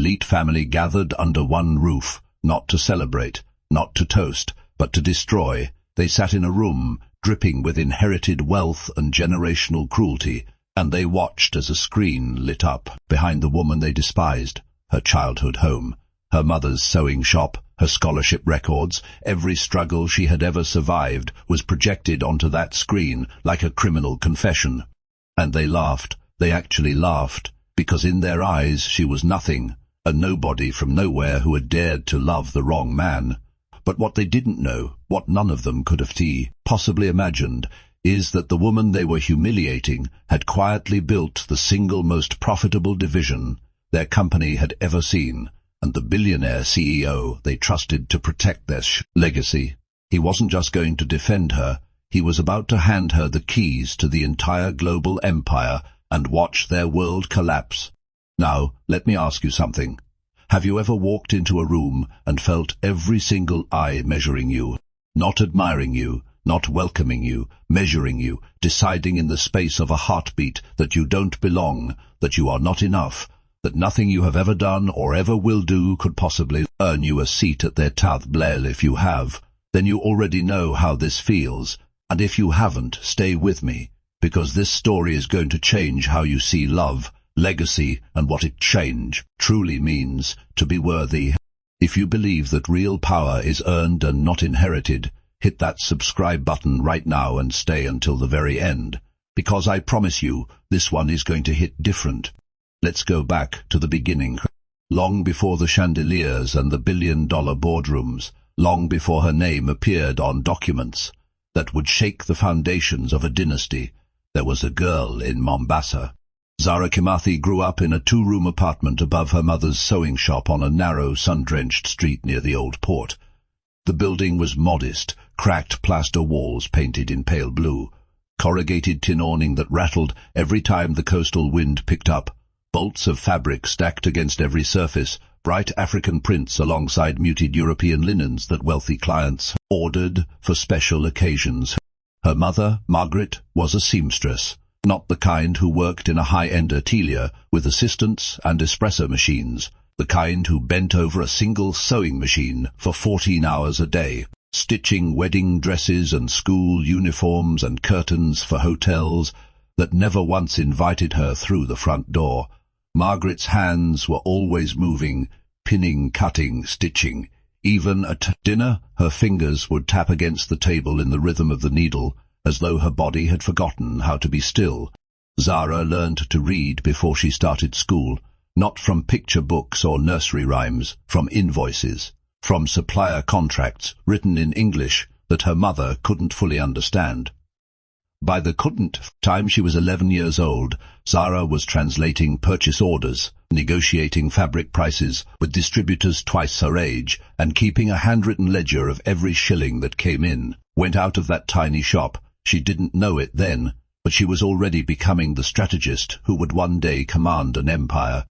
elite family gathered under one roof, not to celebrate, not to toast, but to destroy. They sat in a room, dripping with inherited wealth and generational cruelty, and they watched as a screen lit up behind the woman they despised, her childhood home, her mother's sewing shop, her scholarship records. Every struggle she had ever survived was projected onto that screen like a criminal confession. And they laughed. They actually laughed, because in their eyes she was nothing, a nobody from nowhere who had dared to love the wrong man. But what they didn't know, what none of them could have possibly imagined, is that the woman they were humiliating had quietly built the single most profitable division their company had ever seen, and the billionaire CEO they trusted to protect their legacy. He wasn't just going to defend her, he was about to hand her the keys to the entire global empire and watch their world collapse. Now, let me ask you something. Have you ever walked into a room and felt every single eye measuring you, not admiring you, not welcoming you, measuring you, deciding in the space of a heartbeat that you don't belong, that you are not enough, that nothing you have ever done or ever will do could possibly earn you a seat at their table? If you have, then you already know how this feels, and if you haven't, stay with me, because this story is going to change how you see love, legacy, and what it truly means to be worthy. If you believe that real power is earned and not inherited, hit that subscribe button right now and stay until the very end, because I promise you, this one is going to hit different. Let's go back to the beginning. Long before the chandeliers and the billion-dollar boardrooms, long before her name appeared on documents that would shake the foundations of a dynasty, there was a girl in Mombasa. Zara Kimathi grew up in a two-room apartment above her mother's sewing shop on a narrow, sun-drenched street near the old port. The building was modest, cracked plaster walls painted in pale blue, corrugated tin awning that rattled every time the coastal wind picked up, bolts of fabric stacked against every surface, bright African prints alongside muted European linens that wealthy clients ordered for special occasions. Her mother, Margaret, was a seamstress, not the kind who worked in a high-end atelier with assistants and espresso machines, the kind who bent over a single sewing machine for 14 hours a day, stitching wedding dresses and school uniforms and curtains for hotels that never once invited her through the front door. Margaret's hands were always moving, pinning, cutting, stitching. Even at dinner, her fingers would tap against the table in the rhythm of the needle, as though her body had forgotten how to be still. Zara learned to read before she started school, not from picture books or nursery rhymes, from invoices, from supplier contracts written in English that her mother couldn't fully understand. By the time she was 11 years old, Zara was translating purchase orders, negotiating fabric prices with distributors twice her age, and keeping a handwritten ledger of every shilling that came in, went out of that tiny shop. She didn't know it then, but she was already becoming the strategist who would one day command an empire.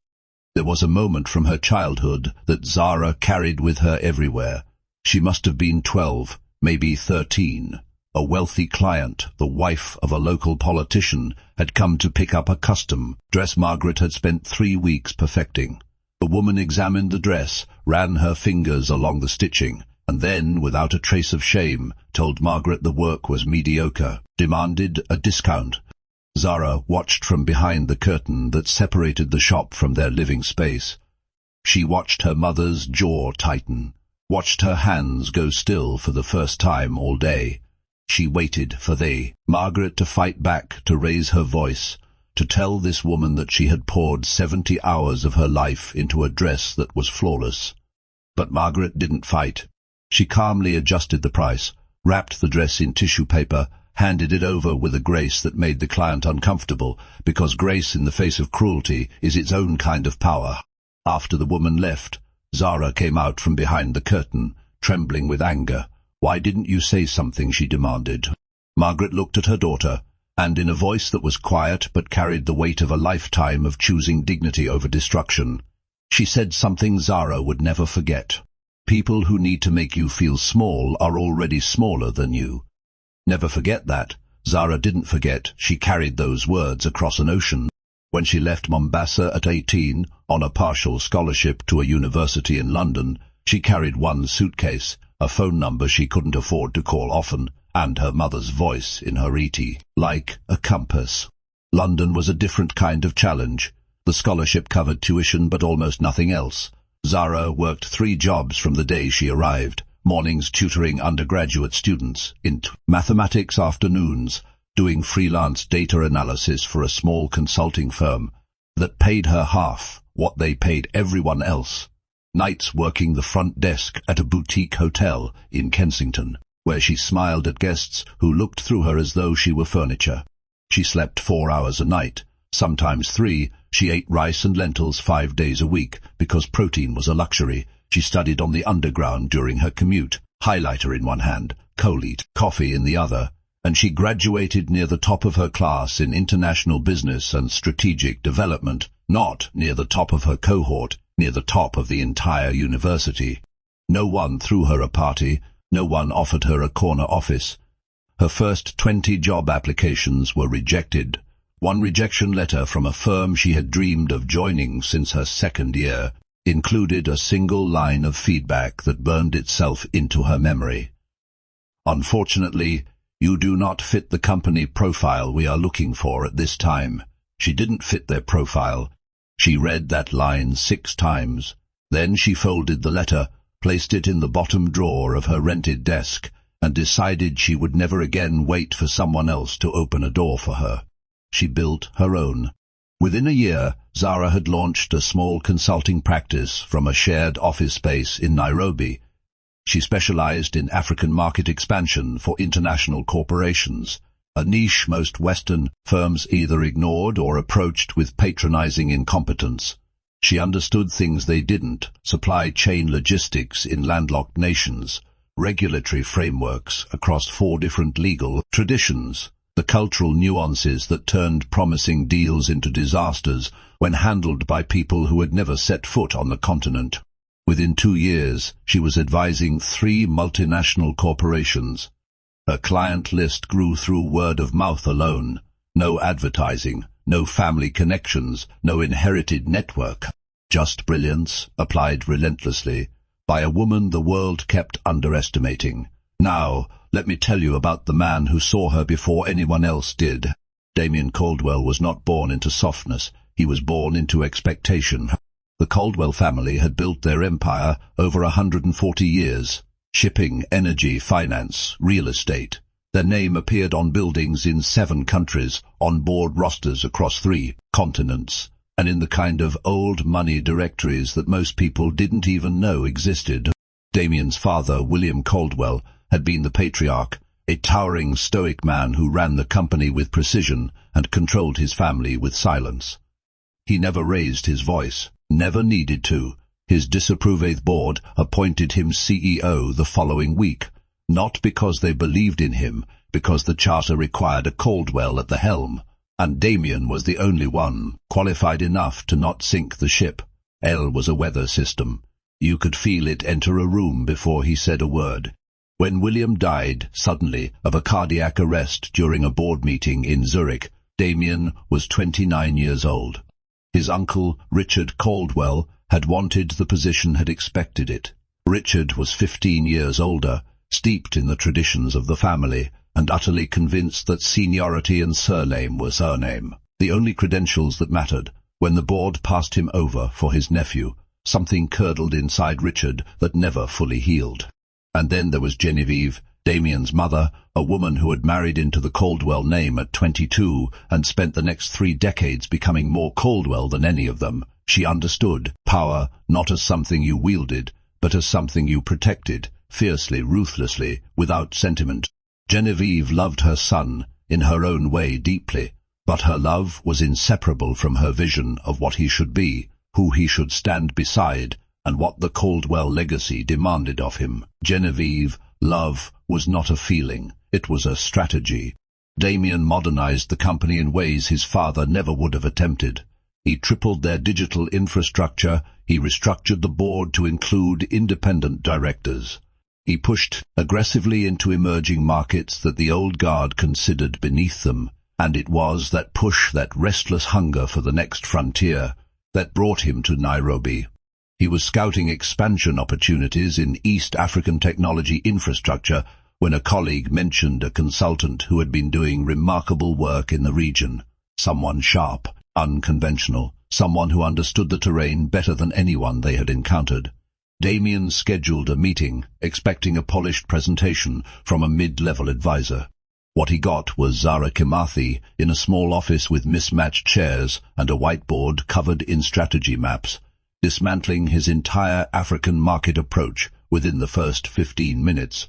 There was a moment from her childhood that Zara carried with her everywhere. She must have been 12, maybe 13. A wealthy client, the wife of a local politician, had come to pick up a custom dress Margaret had spent 3 weeks perfecting. The woman examined the dress, ran her fingers along the stitching, and then, without a trace of shame, told Margaret the work was mediocre, demanded a discount. Zara watched from behind the curtain that separated the shop from their living space. She watched her mother's jaw tighten, watched her hands go still for the first time all day. She waited for Margaret to fight back, to raise her voice, to tell this woman that she had poured 70 hours of her life into a dress that was flawless. But Margaret didn't fight. She calmly adjusted the price, wrapped the dress in tissue paper, handed it over with a grace that made the client uncomfortable, because grace in the face of cruelty is its own kind of power. After the woman left, Zara came out from behind the curtain, trembling with anger. "Why didn't you say something?" she demanded. Margaret looked at her daughter, and in a voice that was quiet but carried the weight of a lifetime of choosing dignity over destruction, she said something Zara would never forget. "People who need to make you feel small are already smaller than you." Never forget that. Zara didn't forget. She carried those words across an ocean. When she left Mombasa at 18 on a partial scholarship to a university in London, she carried one suitcase, a phone number she couldn't afford to call often, and her mother's voice in her ET, like a compass. London was a different kind of challenge. The scholarship covered tuition but almost nothing else. Zara worked 3 jobs from the day she arrived, mornings tutoring undergraduate students, in mathematics afternoons, doing freelance data analysis for a small consulting firm that paid her half what they paid everyone else, nights working the front desk at a boutique hotel in Kensington, where she smiled at guests who looked through her as though she were furniture. She slept 4 hours a night, sometimes 3. She ate rice and lentils 5 days a week because protein was a luxury. She studied on the underground during her commute, highlighter in one hand, colete, coffee in the other, and she graduated near the top of her class in international business and strategic development, not near the top of her cohort, near the top of the entire university. No one threw her a party, no one offered her a corner office. Her first 20 job applications were rejected. One rejection letter from a firm she had dreamed of joining since her second year included a single line of feedback that burned itself into her memory. "Unfortunately, you do not fit the company profile we are looking for at this time." She didn't fit their profile. She read that line 6 times. Then she folded the letter, placed it in the bottom drawer of her rented desk, and decided she would never again wait for someone else to open a door for her. She built her own. Within a year, Zara had launched a small consulting practice from a shared office space in Nairobi. She specialized in African market expansion for international corporations, a niche most Western firms either ignored or approached with patronizing incompetence. She understood things they didn't: supply chain logistics in landlocked nations, regulatory frameworks across 4 different legal traditions, the cultural nuances that turned promising deals into disasters when handled by people who had never set foot on the continent. Within 2 years, she was advising 3 multinational corporations. Her client list grew through word of mouth alone. No advertising, no family connections, no inherited network. Just brilliance, applied relentlessly, by a woman the world kept underestimating. Now, let me tell you about the man who saw her before anyone else did. Damien Caldwell was not born into softness. He was born into expectation. The Caldwell family had built their empire over 140 years. Shipping, energy, finance, real estate. Their name appeared on buildings in 7 countries, on board rosters across 3 continents, and in the kind of old money directories that most people didn't even know existed. Damien's father, William Caldwell, had been the patriarch, a towering stoic man who ran the company with precision and controlled his family with silence. He never raised his voice, never needed to. His disapproved board appointed him CEO the following week, not because they believed in him, because the charter required a Caldwell at the helm, and Damien was the only one qualified enough to not sink the ship. L was a weather system. You could feel it enter a room before he said a word. When William died suddenly of a cardiac arrest during a board meeting in Zurich, Damien was 29 years old. His uncle, Richard Caldwell, had wanted the position, had expected it. Richard was 15 years older, steeped in the traditions of the family, and utterly convinced that seniority and surname were surname, the only credentials that mattered. When the board passed him over for his nephew, something curdled inside Richard that never fully healed. And then there was Genevieve, Damien's mother, a woman who had married into the Caldwell name at 22 and spent the next 3 decades becoming more Caldwell than any of them. She understood power not as something you wielded, but as something you protected, fiercely, ruthlessly, without sentiment. Genevieve loved her son, in her own way, deeply, but her love was inseparable from her vision of what he should be, who he should stand beside, and what the Caldwell legacy demanded of him. Genevieve, love was not a feeling, it was a strategy. Damien modernized the company in ways his father never would have attempted. He tripled their digital infrastructure, he restructured the board to include independent directors. He pushed aggressively into emerging markets that the old guard considered beneath them. And it was that push, that restless hunger for the next frontier, that brought him to Nairobi. He was scouting expansion opportunities in East African technology infrastructure when a colleague mentioned a consultant who had been doing remarkable work in the region. Someone sharp, unconventional, someone who understood the terrain better than anyone they had encountered. Damien scheduled a meeting, expecting a polished presentation from a mid-level advisor. What he got was Zara Kimathi in a small office with mismatched chairs and a whiteboard covered in strategy maps, dismantling his entire African market approach within the first 15 minutes.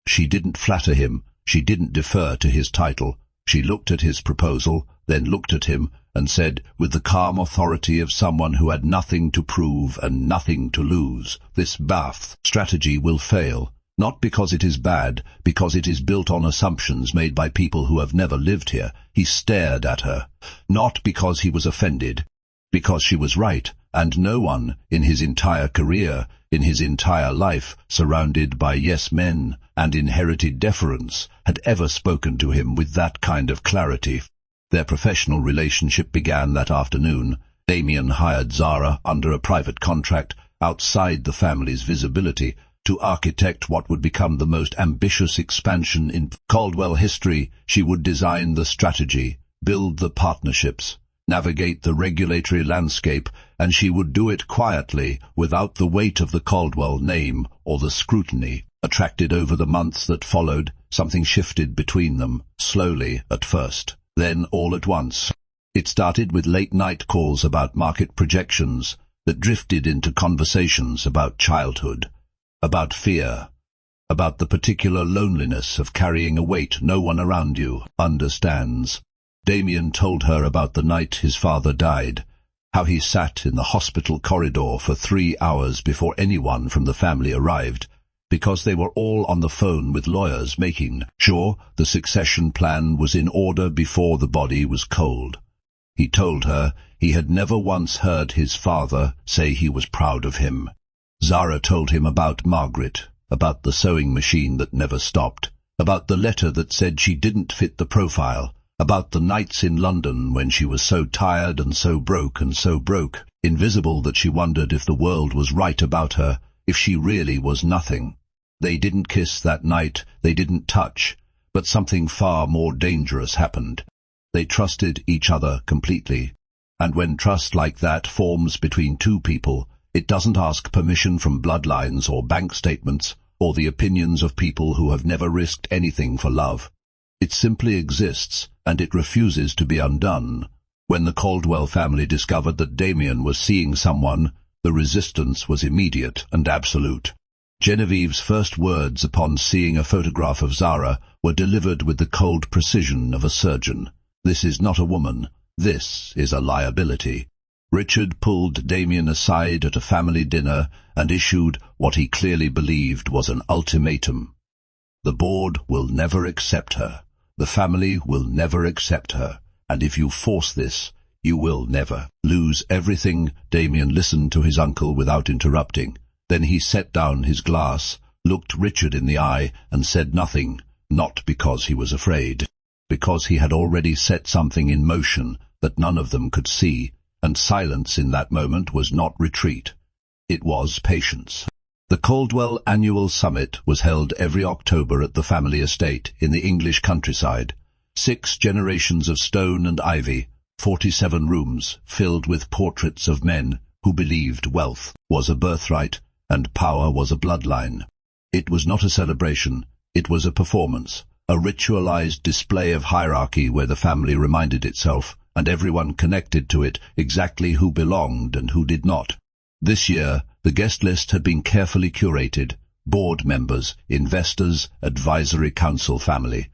She didn't flatter him, she didn't defer to his title. She looked at his proposal, then looked at him, and said, with the calm authority of someone who had nothing to prove and nothing to lose, "This BAF strategy will fail. Not because it is bad, because it is built on assumptions made by people who have never lived here." He stared at her. Not because he was offended, because she was right, and no one, in his entire career, in his entire life, surrounded by yes men and inherited deference, had ever spoken to him with that kind of clarity. Their professional relationship began that afternoon. Damien hired Zara under a private contract outside the family's visibility to architect what would become the most ambitious expansion in Caldwell history. She would design the strategy, build the partnerships, navigate the regulatory landscape, and she would do it quietly, without the weight of the Caldwell name or the scrutiny. Attracted over the months that followed, something shifted between them, slowly at first, then all at once. It started with late-night calls about market projections that drifted into conversations about childhood, about fear, about the particular loneliness of carrying a weight no one around you understands. Damien told her about the night his father died, how he sat in the hospital corridor for 3 hours before anyone from the family arrived, because they were all on the phone with lawyers making sure the succession plan was in order before the body was cold. He told her he had never once heard his father say he was proud of him. Zara told him about Margaret, about the sewing machine that never stopped, about the letter that said she didn't fit the profile, about the nights in London when she was so tired and so broke, invisible that she wondered if the world was right about her, if she really was nothing. They didn't kiss that night, they didn't touch, but something far more dangerous happened. They trusted each other completely, and when trust like that forms between two people, it doesn't ask permission from bloodlines or bank statements or the opinions of people who have never risked anything for love. It simply exists, and it refuses to be undone. When the Caldwell family discovered that Damien was seeing someone, the resistance was immediate and absolute. Genevieve's first words upon seeing a photograph of Zara were delivered with the cold precision of a surgeon. "This is not a woman. This is a liability." Richard pulled Damien aside at a family dinner and issued what he clearly believed was an ultimatum. The board will never accept her. The family will never accept her. And if you force this, you will never lose everything. Damien listened to his uncle without interrupting. Then he set down his glass, looked Richard in the eye, and said nothing, not because he was afraid, because he had already set something in motion that none of them could see, and silence in that moment was not retreat. It was patience. The Caldwell Annual Summit was held every October at the family estate in the English countryside. 6 generations of stone and ivy, 47 rooms filled with portraits of men who believed wealth was a birthright and power was a bloodline. It was not a celebration, it was a performance, a ritualized display of hierarchy where the family reminded itself, and everyone connected to it, exactly who belonged and who did not. This year, the guest list had been carefully curated: board members, investors, advisory council family,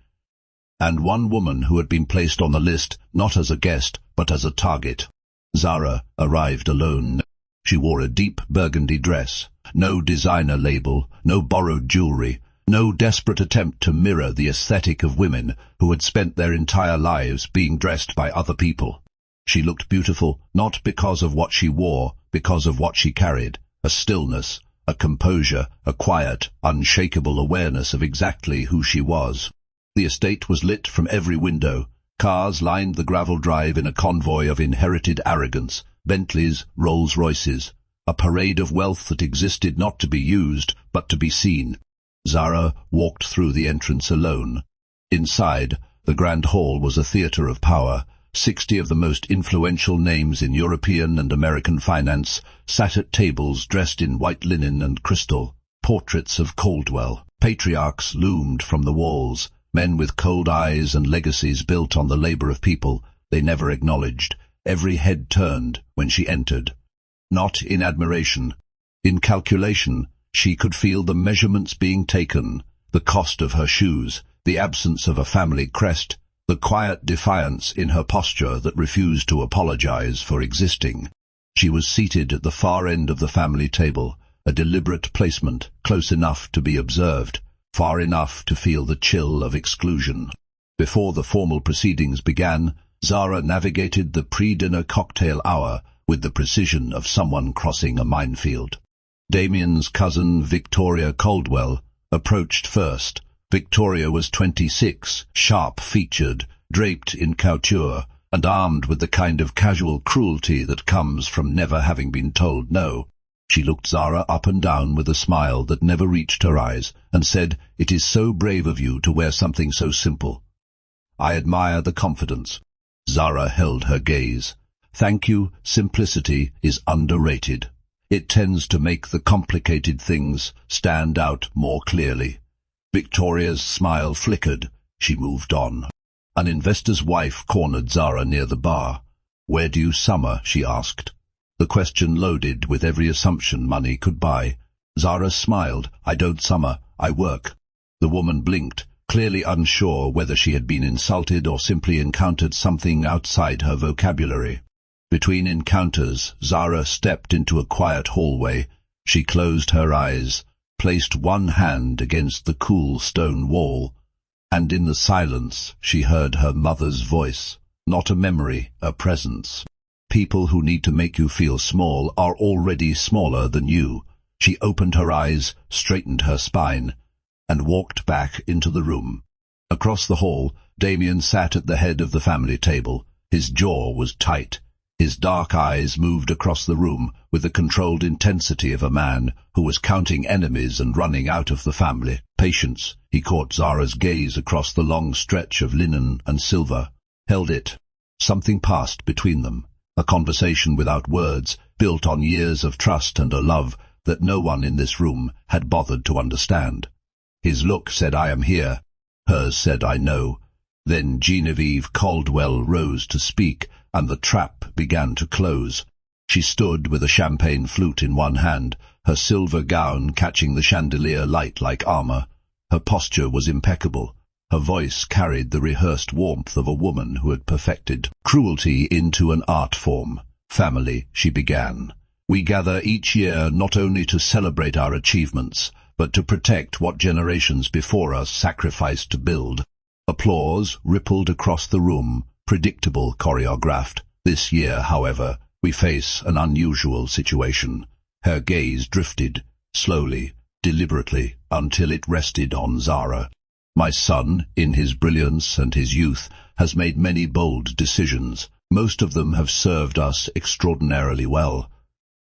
and one woman who had been placed on the list not as a guest but as a target. Zara arrived alone. She wore a deep burgundy dress, no designer label, no borrowed jewelry, no desperate attempt to mirror the aesthetic of women who had spent their entire lives being dressed by other people. She looked beautiful, not because of what she wore, because of what she carried: a stillness, a composure, a quiet, unshakable awareness of exactly who she was. The estate was lit from every window. Cars lined the gravel drive in a convoy of inherited arrogance, Bentleys, Rolls-Royces, a parade of wealth that existed not to be used, but to be seen. Zara walked through the entrance alone. Inside, the grand hall was a theatre of power. 60 of the most influential names in European and American finance sat at tables dressed in white linen and crystal. Portraits of Caldwell, patriarchs loomed from the walls, men with cold eyes and legacies built on the labor of people they never acknowledged. Every head turned when she entered. Not in admiration, in calculation. She could feel the measurements being taken, the cost of her shoes, the absence of a family crest, the quiet defiance in her posture that refused to apologize for existing. She was seated at the far end of the family table, a deliberate placement, close enough to be observed, far enough to feel the chill of exclusion. Before the formal proceedings began, Zara navigated the pre-dinner cocktail hour with the precision of someone crossing a minefield. Damien's cousin, Victoria Caldwell, approached first. Victoria was 26, sharp-featured, draped in couture, and armed with the kind of casual cruelty that comes from never having been told no. She looked Zara up and down with a smile that never reached her eyes, and said, "It is so brave of you to wear something so simple." "I admire the confidence." Zara held her gaze. "Thank you, simplicity is underrated. It tends to make the complicated things stand out more clearly." Victoria's smile flickered. She moved on. An investor's wife cornered Zara near the bar. "Where do you summer?" she asked. The question loaded with every assumption money could buy. Zara smiled. "I don't summer, I work." The woman blinked, clearly unsure whether she had been insulted or simply encountered something outside her vocabulary. Between encounters, Zara stepped into a quiet hallway. She closed her eyes, placed one hand against the cool stone wall, and in the silence she heard her mother's voice, not a memory, a presence. "People who need to make you feel small are already smaller than you." She opened her eyes, straightened her spine, and walked back into the room. Across the hall, Damien sat at the head of the family table. His jaw was tight. His dark eyes moved across the room with the controlled intensity of a man who was counting enemies and running out of the family. "Patience." He caught Zara's gaze across the long stretch of linen and silver. Held it. Something passed between them. A conversation without words, built on years of trust and a love that no one in this room had bothered to understand. His look said, "I am here." Hers said, "I know." Then Genevieve Caldwell rose to speak, and the trap began to close. She stood with a champagne flute in one hand, her silver gown catching the chandelier light like armor. Her posture was impeccable. Her voice carried the rehearsed warmth of a woman who had perfected cruelty into an art form. "Family," she began. "We gather each year not only to celebrate our achievements, but to protect what generations before us sacrificed to build." Applause rippled across the room, predictable, choreographed. "This year, however, we face an unusual situation." Her gaze drifted, slowly, deliberately, until it rested on Zara. "My son, in his brilliance and his youth, has made many bold decisions. Most of them have served us extraordinarily well.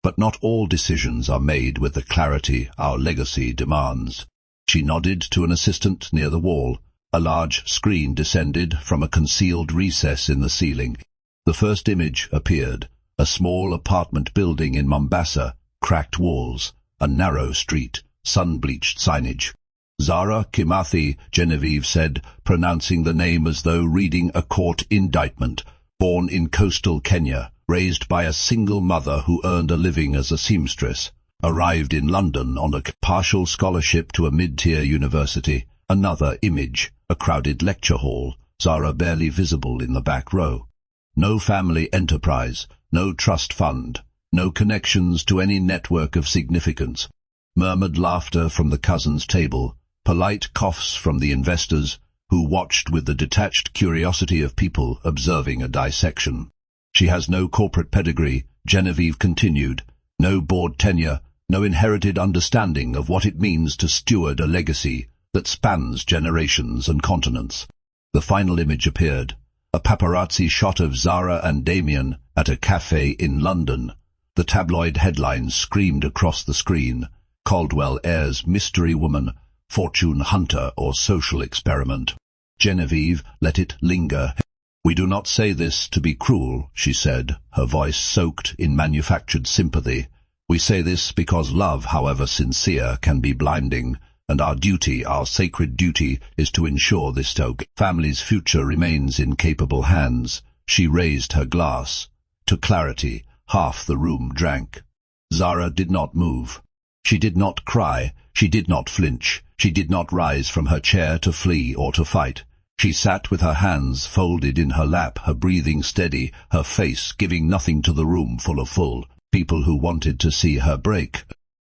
But not all decisions are made with the clarity our legacy demands." She nodded to an assistant near the wall. A large screen descended from a concealed recess in the ceiling. The first image appeared, a small apartment building in Mombasa, cracked walls, a narrow street, sun-bleached signage. "Zara Kimathi," Genevieve said, pronouncing the name as though reading a court indictment. "Born in coastal Kenya, raised by a single mother who earned a living as a seamstress. Arrived in London on a partial scholarship to a mid-tier university." Another image, a crowded lecture hall, Zara barely visible in the back row. No family enterprise, no trust fund, no connections to any network of significance. Murmured laughter from the cousins' table, polite coughs from the investors, who watched with the detached curiosity of people observing a dissection. "She has no corporate pedigree," Genevieve continued, "no board tenure, no inherited understanding of what it means to steward a legacy that spans generations and continents." The final image appeared, A paparazzi shot of Zara and Damien at a cafe in London. The tabloid headlines screamed across the screen. Caldwell heirs mystery woman, fortune hunter or social experiment. Genevieve let it linger. "We do not say this to be cruel," she said, her voice soaked in manufactured sympathy. "We say this because love, however sincere, can be blinding, and our duty, our sacred duty, is to ensure this family's future remains in capable hands." She raised her glass. To clarity, half the room drank. Zara did not move. She did not cry. She did not flinch. She did not rise from her chair to flee or to fight. She sat with her hands folded in her lap, her breathing steady, her face giving nothing to the room full of people who wanted to see her break.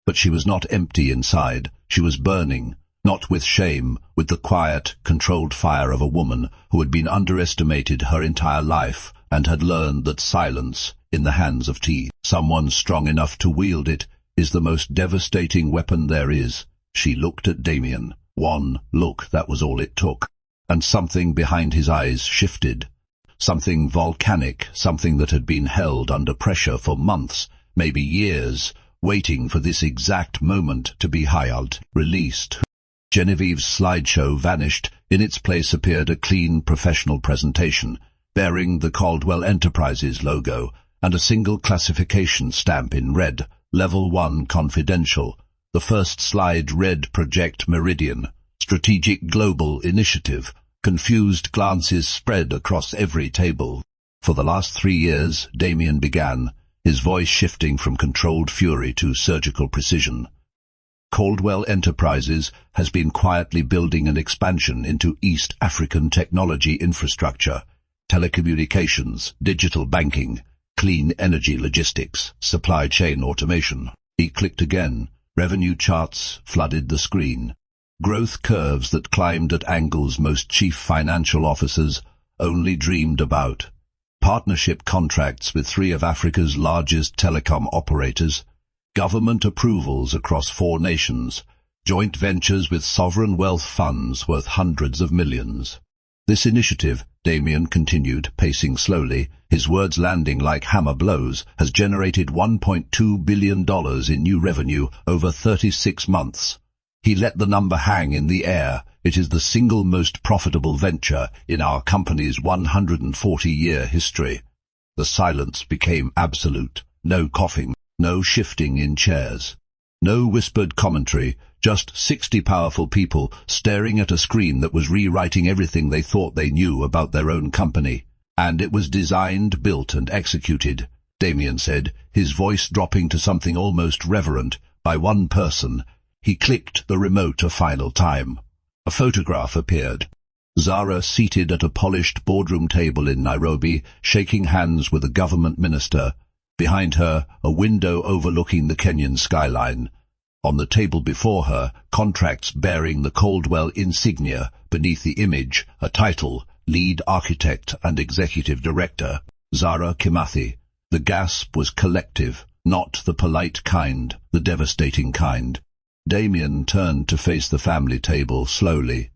But she was not empty inside. She was burning, not with shame, with the quiet, controlled fire of a woman who had been underestimated her entire life and had learned that silence, in the hands of someone strong enough to wield it, is the most devastating weapon there is. She looked at Damien. One look, that was all it took. And something behind his eyes shifted. Something volcanic, something that had been held under pressure for months, maybe years, waiting for this exact moment to be released. Genevieve's slideshow vanished. In its place appeared a clean, professional presentation, bearing the Caldwell Enterprises logo and a single classification stamp in red, Level 1 Confidential. The first slide read Project Meridian, Strategic Global Initiative. Confused glances spread across every table. "For the last 3 years," Damien began, his voice shifting from controlled fury to surgical precision, "Caldwell Enterprises has been quietly building an expansion into East African technology infrastructure, telecommunications, digital banking, clean energy logistics, supply chain automation." He clicked again. Revenue charts flooded the screen. Growth curves that climbed at angles most chief financial officers only dreamed about. Partnership contracts with 3 of Africa's largest telecom operators. Government approvals across 4 nations. Joint ventures with sovereign wealth funds worth hundreds of millions. "This initiative," Damien continued, pacing slowly, his words landing like hammer blows, "has generated $1.2 billion in new revenue over 36 months. He let the number hang in the air. It is the single most profitable venture in our company's 140-year history." The silence became absolute. No coughing, no shifting in chairs, no whispered commentary, just 60 powerful people staring at a screen that was rewriting everything they thought they knew about their own company. "And it was designed, built, and executed," Damien said, his voice dropping to something almost reverent, "by one person." He clicked the remote a final time. A photograph appeared. Zara seated at a polished boardroom table in Nairobi, shaking hands with a government minister. Behind her, a window overlooking the Kenyan skyline. On the table before her, contracts bearing the Caldwell insignia. Beneath the image, a title, Lead Architect and Executive Director, Zara Kimathi. The gasp was collective, not the polite kind, the devastating kind. Damien turned to face the family table slowly,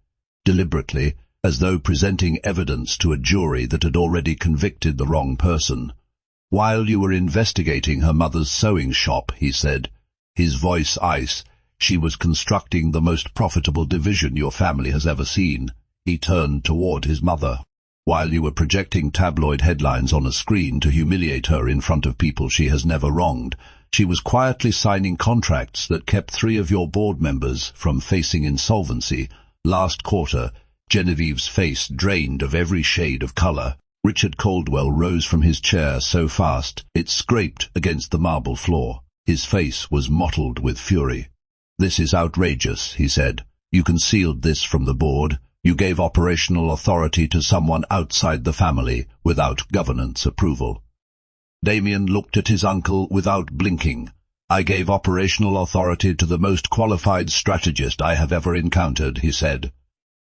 deliberately, as though presenting evidence to a jury that had already convicted the wrong person. "While you were investigating her mother's sewing shop," he said, his voice ice, "she was constructing the most profitable division your family has ever seen." He turned toward his mother. "While you were projecting tabloid headlines on a screen to humiliate her in front of people she has never wronged, she was quietly signing contracts that kept 3 of your board members from facing insolvency. Last quarter," Genevieve's face drained of every shade of color. Richard Caldwell rose from his chair so fast it scraped against the marble floor. His face was mottled with fury. "This is outrageous," he said. "You concealed this from the board. You gave operational authority to someone outside the family without governance approval." Damien looked at his uncle without blinking. "I gave operational authority to the most qualified strategist I have ever encountered," he said.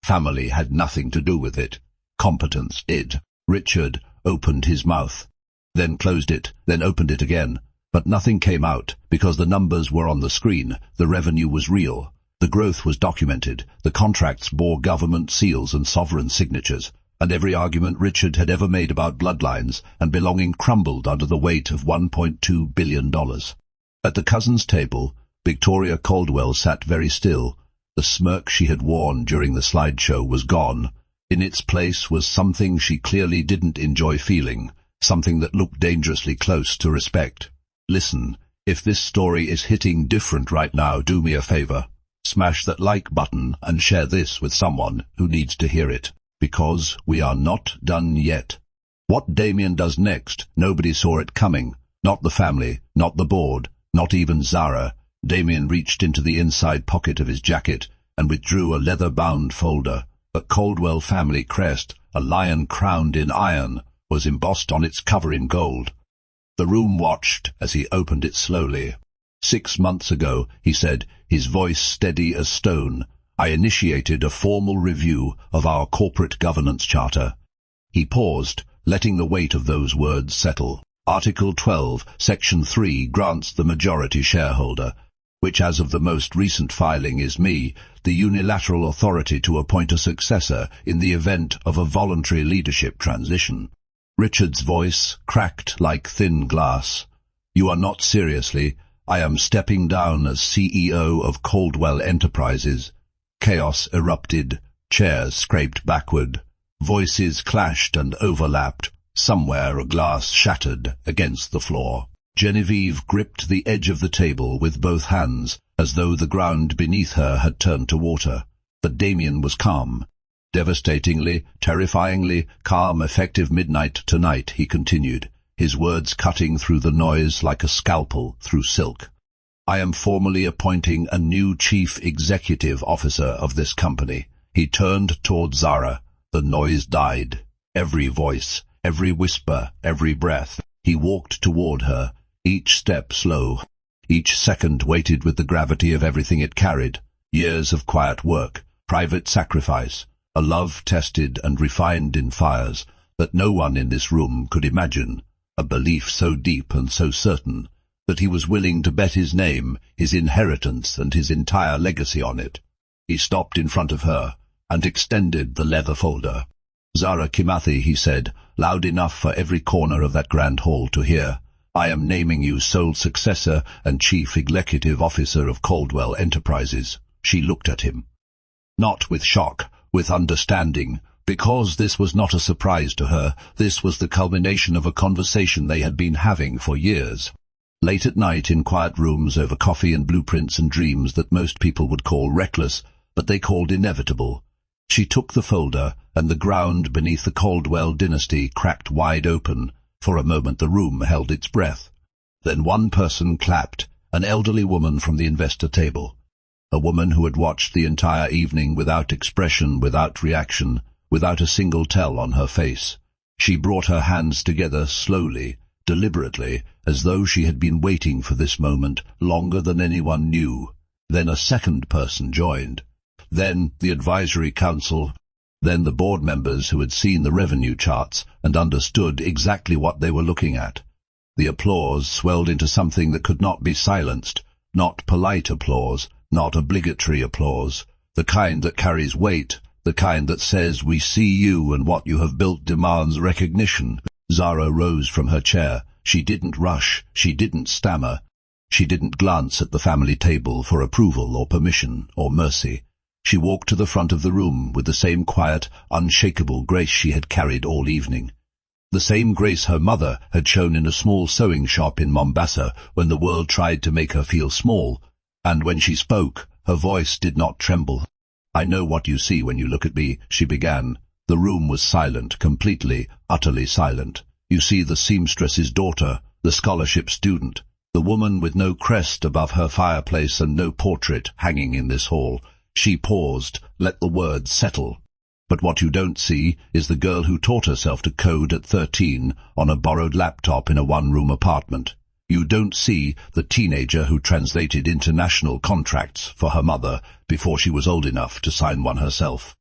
"Family had nothing to do with it. Competence did." Richard opened his mouth, then closed it, then opened it again. But nothing came out, because the numbers were on the screen. The revenue was real. The growth was documented. The contracts bore government seals and sovereign signatures. and every argument Richard had ever made about bloodlines and belonging crumbled under the weight of $1.2 billion. At the cousins' table, Victoria Caldwell sat very still. The smirk she had worn during the slideshow was gone. In its place was something she clearly didn't enjoy feeling, something that looked dangerously close to respect. Listen, if this story is hitting different right now, do me a favor. Smash that like button and share this with someone who needs to hear it, because we are not done yet. What Damien does next, nobody saw it coming. Not the family, not the board, not even Zara. Damien reached into the inside pocket of his jacket and withdrew a leather-bound folder. A Caldwell family crest, a lion crowned in iron, was embossed on its cover in gold. The room watched as he opened it slowly. 6 months ago, he said, his voice steady as stone, I initiated a formal review of our corporate governance charter. He paused, letting the weight of those words settle. Article 12, Section 3 grants the majority shareholder, which as of the most recent filing is me, the unilateral authority to appoint a successor in the event of a voluntary leadership transition. Richard's voice cracked like thin glass. You are not seriously. I am stepping down as CEO of Caldwell Enterprises. Chaos erupted. Chairs scraped backward. Voices clashed and overlapped. Somewhere a glass shattered against the floor. Genevieve gripped the edge of the table with both hands, as though the ground beneath her had turned to water. But Damien was calm. Devastatingly, terrifyingly calm, effective midnight tonight, he continued, his words cutting through the noise like a scalpel through silk. I am formally appointing a new chief executive officer of this company. He turned toward Zara. The noise died. Every voice, every whisper, every breath. He walked toward her, each step slow, each second weighted with the gravity of everything it carried. Years of quiet work, private sacrifice, a love tested and refined in fires that no one in this room could imagine, a belief so deep and so certain that he was willing to bet his name, his inheritance, and his entire legacy on it. He stopped in front of her and extended the leather folder. Zara Kimathi, he said, loud enough for every corner of that grand hall to hear, I am naming you sole successor and chief executive officer of Caldwell Enterprises. She looked at him. Not with shock, with understanding, because this was not a surprise to her. This was the culmination of a conversation they had been having for years. Late at night in quiet rooms over coffee and blueprints and dreams that most people would call reckless, but they called inevitable. She took the folder, and the ground beneath the Caldwell dynasty cracked wide open. For a moment the room held its breath. Then one person clapped, an elderly woman from the investor table. A woman who had watched the entire evening without expression, without reaction, without a single tell on her face. She brought her hands together slowly, deliberately, as though she had been waiting for this moment longer than anyone knew. Then a second person joined. Then the advisory council. Then the board members who had seen the revenue charts and understood exactly what they were looking at. The applause swelled into something that could not be silenced, not polite applause, not obligatory applause, the kind that carries weight, the kind that says, we see you and what you have built demands recognition. Zara rose from her chair. She didn't rush, she didn't stammer. She didn't glance at the family table for approval or permission or mercy. She walked to the front of the room with the same quiet, unshakable grace she had carried all evening. The same grace her mother had shown in a small sewing shop in Mombasa when the world tried to make her feel small, and when she spoke, her voice did not tremble. I know what you see when you look at me, she began. The room was silent, completely, utterly silent. You see the seamstress's daughter, the scholarship student, the woman with no crest above her fireplace and no portrait hanging in this hall. She paused, let the words settle. But what you don't see is the girl who taught herself to code at 13 on a borrowed laptop in a one-room apartment. You don't see the teenager who translated international contracts for her mother before she was old enough to sign one herself.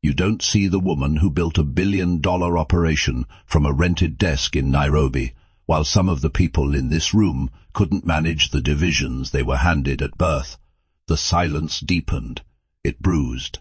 You don't see the woman who built a billion-dollar operation from a rented desk in Nairobi, while some of the people in this room couldn't manage the divisions they were handed at birth. The silence deepened. It bruised.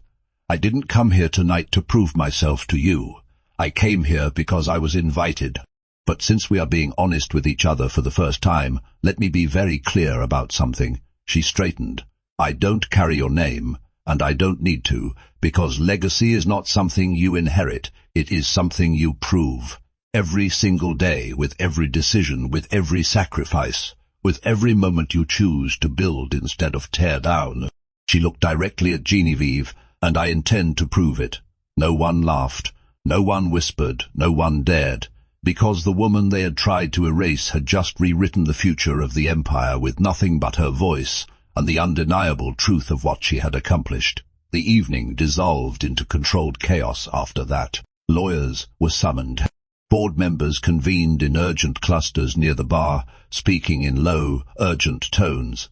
I didn't come here tonight to prove myself to you. I came here because I was invited. But since we are being honest with each other for the first time, let me be very clear about something." She straightened. "I don't carry your name, and I don't need to, because legacy is not something you inherit, it is something you prove. Every single day, with every decision, with every sacrifice, with every moment you choose to build instead of tear down." She looked directly at Genevieve, "And I intend to prove it." No one laughed, no one whispered, no one dared, because the woman they had tried to erase had just rewritten the future of the empire with nothing but her voice and the undeniable truth of what she had accomplished. The evening dissolved into controlled chaos after that. Lawyers were summoned. Board members convened in urgent clusters near the bar, speaking in low, urgent tones.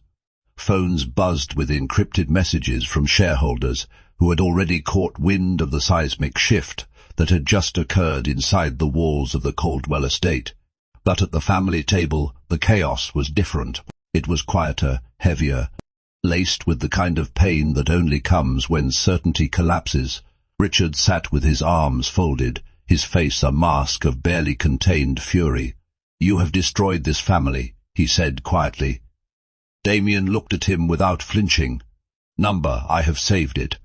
Phones buzzed with encrypted messages from shareholders who had already caught wind of the seismic shift that had just occurred inside the walls of the Caldwell estate. But at the family table, the chaos was different. It was quieter, heavier, laced with the kind of pain that only comes when certainty collapses. Richard sat with his arms folded, his face a mask of barely contained fury. "You have destroyed this family," he said quietly. Damien looked at him without flinching. "Number, I have saved it."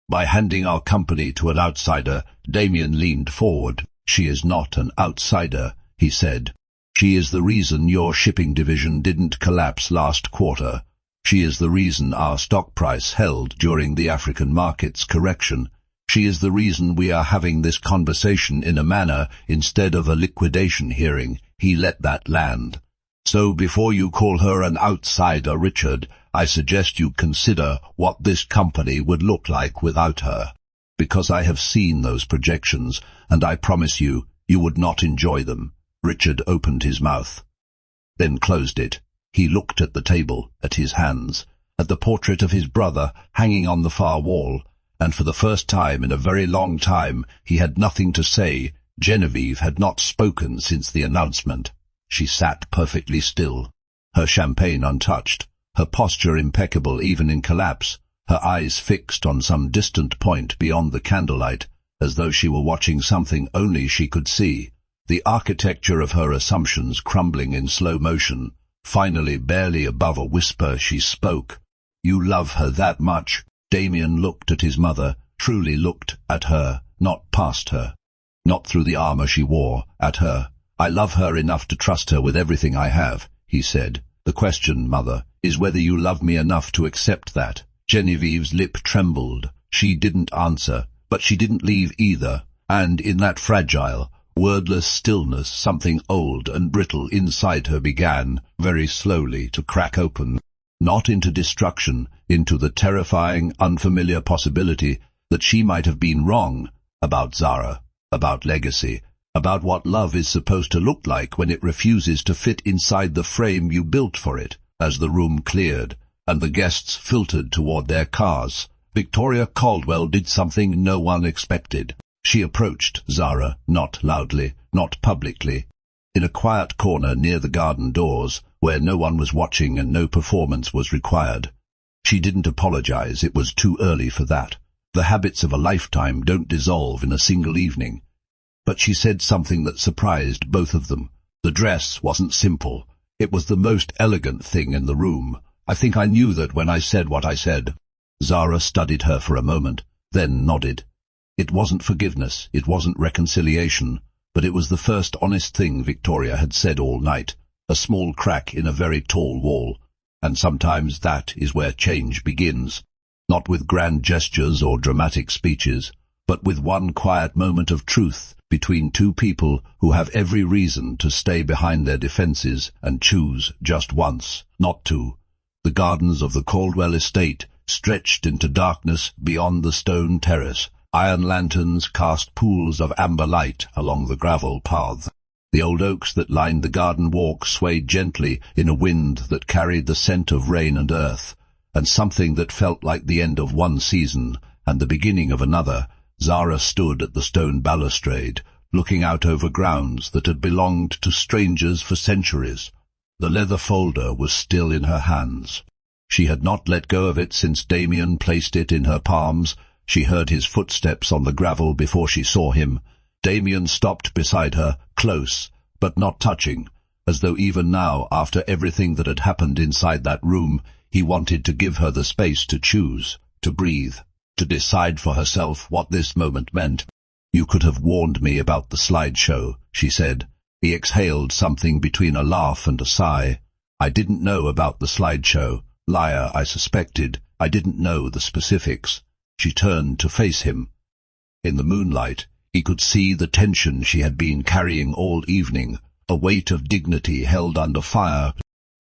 By handing our company to an outsider, Damien leaned forward. "She is not an outsider," he said. "She is the reason your shipping division didn't collapse last quarter. She is the reason our stock price held during the African market's correction. She is the reason we are having this conversation in a manner instead of a liquidation hearing." He let that land. "So before you call her an outsider, Richard, I suggest you consider what this company would look like without her. Because I have seen those projections, and I promise you, you would not enjoy them." Richard opened his mouth, then closed it. He looked at the table, at his hands, at the portrait of his brother hanging on the far wall, and for the first time in a very long time he had nothing to say. Genevieve had not spoken since the announcement. She sat perfectly still, her champagne untouched, her posture impeccable even in collapse, her eyes fixed on some distant point beyond the candlelight, as though she were watching something only she could see. The architecture of her assumptions crumbling in slow motion. Finally, barely above a whisper, she spoke. "You love her that much?" Damien looked at his mother, truly looked at her, not past her, not through the armor she wore, at her. "I love her enough to trust her with everything I have," he said. "The question, Mother, is whether you love me enough to accept that." Genevieve's lip trembled. She didn't answer, but she didn't leave either, and in that fragile, wordless stillness something old and brittle inside her began, very slowly, to crack open. Not into destruction, into the terrifying, unfamiliar possibility that she might have been wrong about Zara, about legacy, about what love is supposed to look like when it refuses to fit inside the frame you built for it. As the room cleared, and the guests filtered toward their cars, Victoria Caldwell did something no one expected. She approached Zara, not loudly, not publicly. In a quiet corner near the garden doors, where no one was watching and no performance was required. She didn't apologize, it was too early for that. The habits of a lifetime don't dissolve in a single evening. But she said something that surprised both of them. The dress wasn't simple. It was the most elegant thing in the room. I think I knew that when I said what I said. Zara studied her for a moment, then nodded. It wasn't forgiveness, it wasn't reconciliation, but it was the first honest thing Victoria had said all night, a small crack in a very tall wall. And sometimes that is where change begins. Not with grand gestures or dramatic speeches, but with one quiet moment of truth between two people who have every reason to stay behind their defenses and choose just once, not two. The gardens of the Caldwell estate stretched into darkness beyond the stone terrace. Iron lanterns cast pools of amber light along the gravel paths. The old oaks that lined the garden walk swayed gently in a wind that carried the scent of rain and earth, and something that felt like the end of one season and the beginning of another. Zara stood at the stone balustrade, looking out over grounds that had belonged to strangers for centuries. The leather folder was still in her hands. She had not let go of it since Damien placed it in her palms. She heard his footsteps on the gravel before she saw him. Damien stopped beside her, close, but not touching, as though even now, after everything that had happened inside that room, he wanted to give her the space to choose, to breathe, to decide for herself what this moment meant. "You could have warned me about the slideshow," she said. He exhaled something between a laugh and a sigh. "I didn't know about the slideshow. Liar, I suspected. I didn't know the specifics." She turned to face him. In the moonlight, he could see the tension she had been carrying all evening, a weight of dignity held under fire,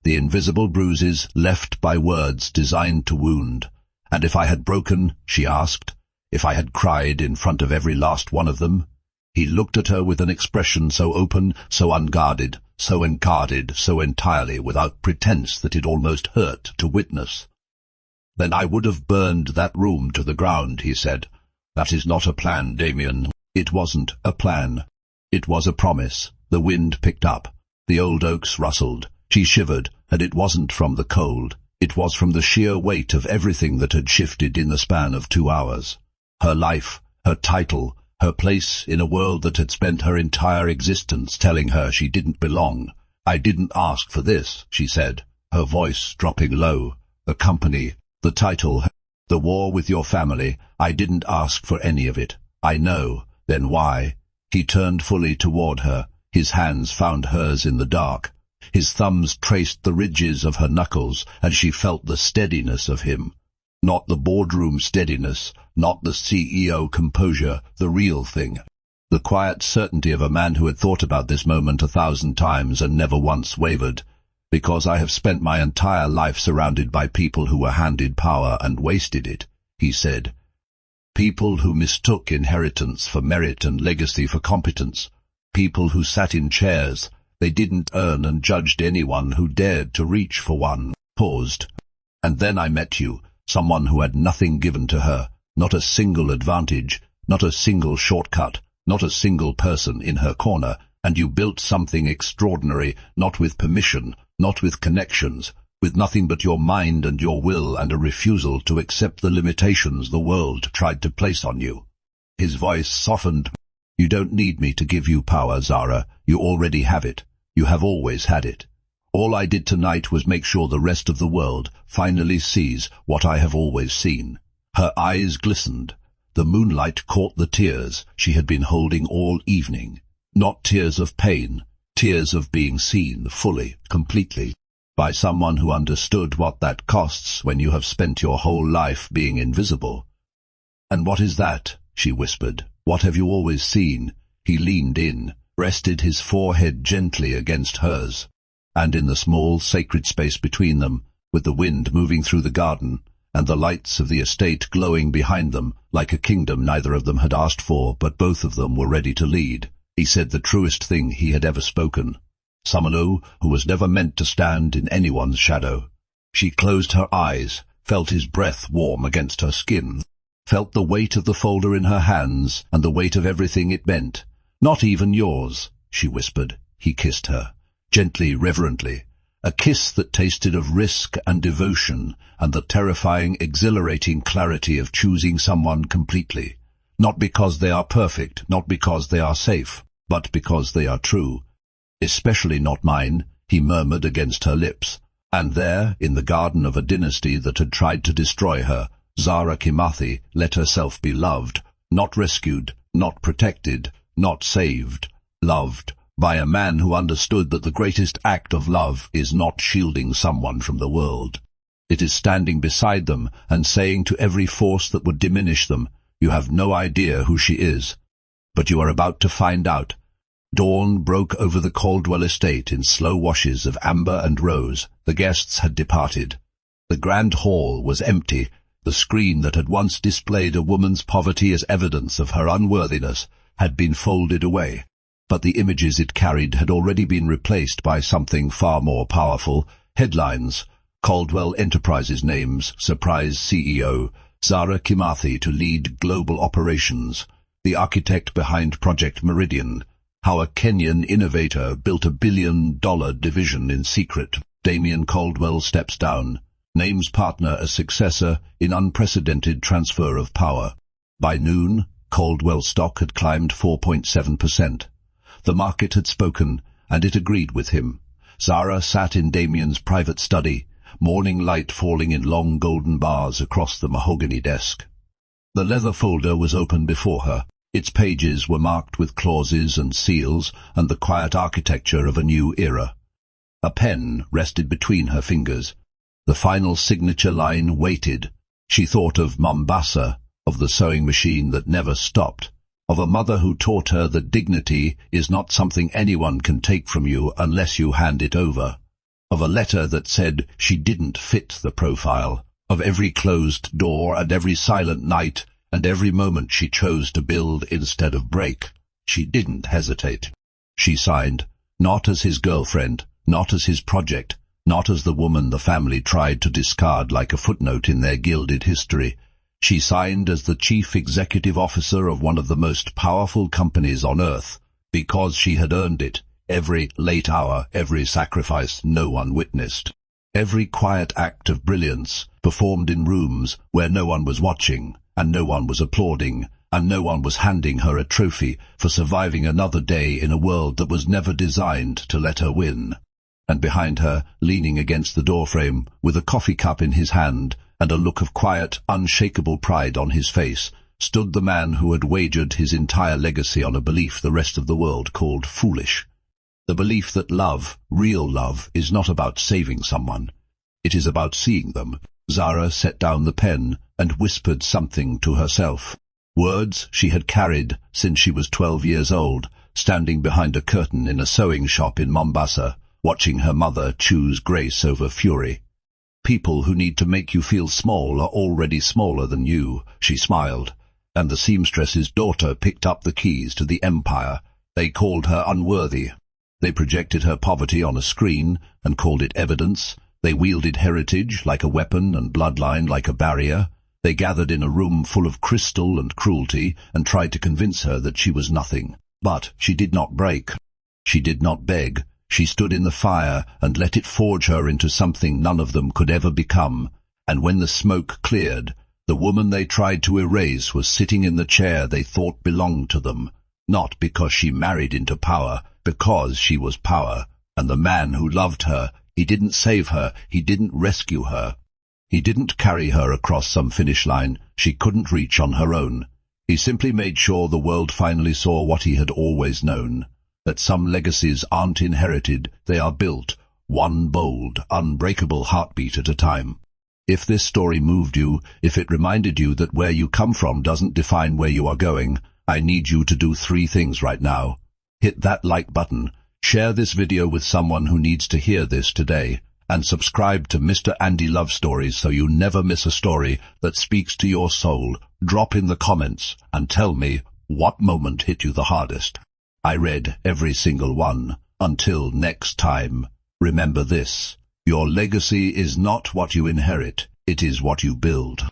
the invisible bruises left by words designed to wound. "And if I had broken," she asked, "if I had cried in front of every last one of them?" He looked at her with an expression so open, so unguarded, so entirely without pretense that it almost hurt to witness. "Then I would have burned that room to the ground," he said. "That is not a plan, Damien." It wasn't a plan. It was a promise. The wind picked up. The old oaks rustled. She shivered, and it wasn't from the cold. It was from the sheer weight of everything that had shifted in the span of 2 hours. Her life, her title, her place in a world that had spent her entire existence telling her she didn't belong. "I didn't ask for this," she said, her voice dropping low. "The company, the title, the war with your family, I didn't ask for any of it. I know. Then why?" He turned fully toward her. His hands found hers in the dark. His thumbs traced the ridges of her knuckles, and she felt the steadiness of him. Not the boardroom steadiness, not the CEO composure, the real thing. The quiet certainty of a man who had thought about this moment 1,000 times and never once wavered. "Because I have spent my entire life surrounded by people who were handed power and wasted it," he said. "People who mistook inheritance for merit and legacy for competence. People who sat in chairs they didn't earn and judged anyone who dared to reach for one." Paused. "And then I met you. Someone who had nothing given to her, not a single advantage, not a single shortcut, not a single person in her corner, and you built something extraordinary, not with permission, not with connections, with nothing but your mind and your will and a refusal to accept the limitations the world tried to place on you." His voice softened. "You don't need me to give you power, Zara. You already have it. You have always had it. All I did tonight was make sure the rest of the world finally sees what I have always seen." Her eyes glistened. The moonlight caught the tears she had been holding all evening. Not tears of pain, tears of being seen fully, completely, by someone who understood what that costs when you have spent your whole life being invisible. "And what is that?" she whispered. "What have you always seen?" He leaned in, rested his forehead gently against hers. And in the small, sacred space between them, with the wind moving through the garden, and the lights of the estate glowing behind them, like a kingdom neither of them had asked for, but both of them were ready to lead, he said the truest thing he had ever spoken. Someone who was never meant to stand in anyone's shadow. She closed her eyes, felt his breath warm against her skin, felt the weight of the folder in her hands and the weight of everything it meant. "Not even yours," she whispered. He kissed her. Gently, reverently, a kiss that tasted of risk and devotion and the terrifying, exhilarating clarity of choosing someone completely, not because they are perfect, not because they are safe, but because they are true. "Especially not mine," he murmured against her lips. And there, in the garden of a dynasty that had tried to destroy her, Zara Kimathi let herself be loved, not rescued, not protected, not saved, loved, by a man who understood that the greatest act of love is not shielding someone from the world. It is standing beside them and saying to every force that would diminish them, "You have no idea who she is, but you are about to find out." Dawn broke over the Caldwell estate in slow washes of amber and rose. The guests had departed. The grand hall was empty. The screen that had once displayed a woman's poverty as evidence of her unworthiness had been folded away. But the images it carried had already been replaced by something far more powerful. Headlines: Caldwell Enterprises names surprise CEO, Zara Kimathi to lead global operations, the architect behind Project Meridian, how a Kenyan innovator built a $1 billion division in secret. Damien Caldwell steps down, names partner as successor in unprecedented transfer of power. By noon, Caldwell stock had climbed 4.7%. The market had spoken, and it agreed with him. Zara sat in Damien's private study, morning light falling in long golden bars across the mahogany desk. The leather folder was open before her. Its pages were marked with clauses and seals and the quiet architecture of a new era. A pen rested between her fingers. The final signature line waited. She thought of Mombasa, of the sewing machine that never stopped, of a mother who taught her that dignity is not something anyone can take from you unless you hand it over, of a letter that said she didn't fit the profile, of every closed door and every silent night and every moment she chose to build instead of break. She didn't hesitate. She signed, not as his girlfriend, not as his project, not as the woman the family tried to discard like a footnote in their gilded history. She signed as the chief executive officer of one of the most powerful companies on earth, because she had earned it. Every late hour, every sacrifice no one witnessed. Every quiet act of brilliance, performed in rooms where no one was watching, and no one was applauding, and no one was handing her a trophy for surviving another day in a world that was never designed to let her win. And behind her, leaning against the doorframe, with a coffee cup in his hand and a look of quiet, unshakable pride on his face, stood the man who had wagered his entire legacy on a belief the rest of the world called foolish. The belief that love, real love, is not about saving someone. It is about seeing them. Zara set down the pen and whispered something to herself. Words she had carried since she was 12 years old, standing behind a curtain in a sewing shop in Mombasa, watching her mother choose grace over fury. People who need to make you feel small are already smaller than you, she smiled, and the seamstress's daughter picked up the keys to the empire. They called her unworthy. They projected her poverty on a screen and called it evidence. They wielded heritage like a weapon and bloodline like a barrier. They gathered in a room full of crystal and cruelty and tried to convince her that she was nothing. But she did not break. She did not beg. She stood in the fire and let it forge her into something none of them could ever become. And when the smoke cleared, the woman they tried to erase was sitting in the chair they thought belonged to them, not because she married into power, because she was power. And the man who loved her, he didn't save her, he didn't rescue her. He didn't carry her across some finish line she couldn't reach on her own. He simply made sure the world finally saw what he had always known, that some legacies aren't inherited, they are built, one bold, unbreakable heartbeat at a time. If this story moved you, if it reminded you that where you come from doesn't define where you are going, I need you to do 3 things right now. Hit that like button, share this video with someone who needs to hear this today, and subscribe to Mr. Andy Love Stories so you never miss a story that speaks to your soul. Drop in the comments and tell me what moment hit you the hardest. I read every single one. Until next time, remember this: your legacy is not what you inherit, it is what you build.